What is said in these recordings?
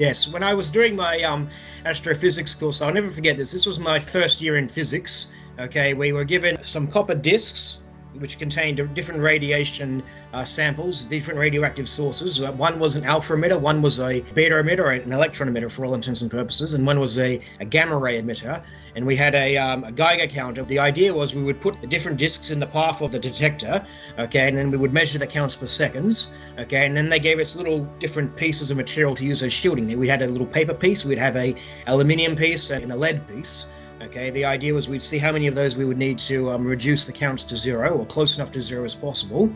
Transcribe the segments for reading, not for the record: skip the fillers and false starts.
Yes, when I was doing my astrophysics course, I'll never forget this. This was my first year in physics. Okay, we were given some copper discs, which contained different radiation samples, different radioactive sources. One was an alpha emitter, one was a beta emitter, an electron emitter for all intents and purposes, and one was a gamma ray emitter. And we had a Geiger counter. The idea was we would put the different discs in the path of the detector, okay, and then we would measure the counts per seconds, okay, and then they gave us little different pieces of material to use as shielding. We had a little paper piece, we'd have a aluminium piece and a lead piece. Okay, the idea was we'd see how many of those we would need to reduce the counts to zero, or close enough to zero as possible.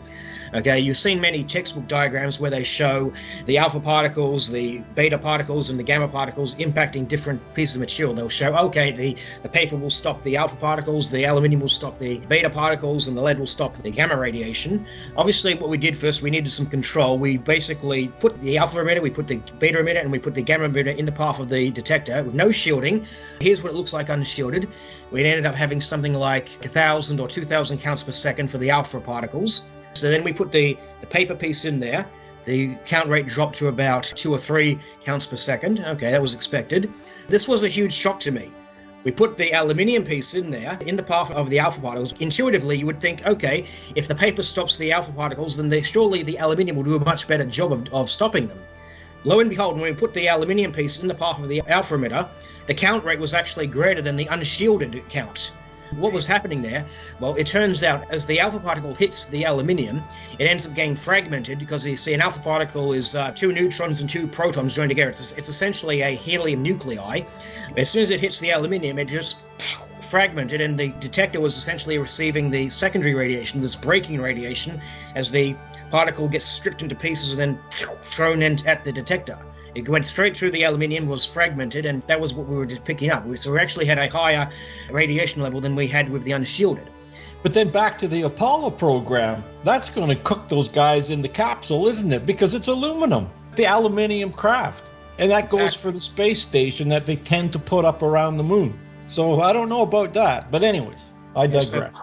Okay, you've seen many textbook diagrams where they show the alpha particles, the beta particles, and the gamma particles impacting different pieces of material. They'll show, okay, the paper will stop the alpha particles, the aluminium will stop the beta particles, and the lead will stop the gamma radiation. Obviously, what we did first, we needed some control. We basically put the alpha emitter, we put the beta emitter, and we put the gamma emitter in the path of the detector with no shielding. Here's what it looks like unshielded. We ended up having something like 1,000 or 2,000 counts per second for the alpha particles. So then we put the paper piece in there. The count rate dropped to about 2 or 3 counts per second. Okay, that was expected. This was a huge shock to me. We put the aluminium piece in there, in the path of the alpha particles. Intuitively, you would think, okay, if the paper stops the alpha particles, then surely the aluminium will do a much better job of stopping them. Lo and behold, when we put the aluminium piece in the path of the alpha emitter, the count rate was actually greater than the unshielded count. What was happening there? Well, it turns out as the alpha particle hits the aluminium, it ends up getting fragmented because you see an alpha particle is 2 neutrons and 2 protons joined together. It's essentially a helium nuclei. As soon as it hits the aluminium, it just fragmented, and the detector was essentially receiving the secondary radiation, this breaking radiation, as the particle gets stripped into pieces and then thrown in at the detector. It went straight through the aluminium, was fragmented, and that was what we were just picking up. So we actually had a higher radiation level than we had with the unshielded. But then back to the Apollo program, that's going to cook those guys in the capsule, isn't it? Because it's aluminum, the aluminium craft. And that goes for the space station that they tend to put up around the moon. So I don't know about that. But anyways, I digress.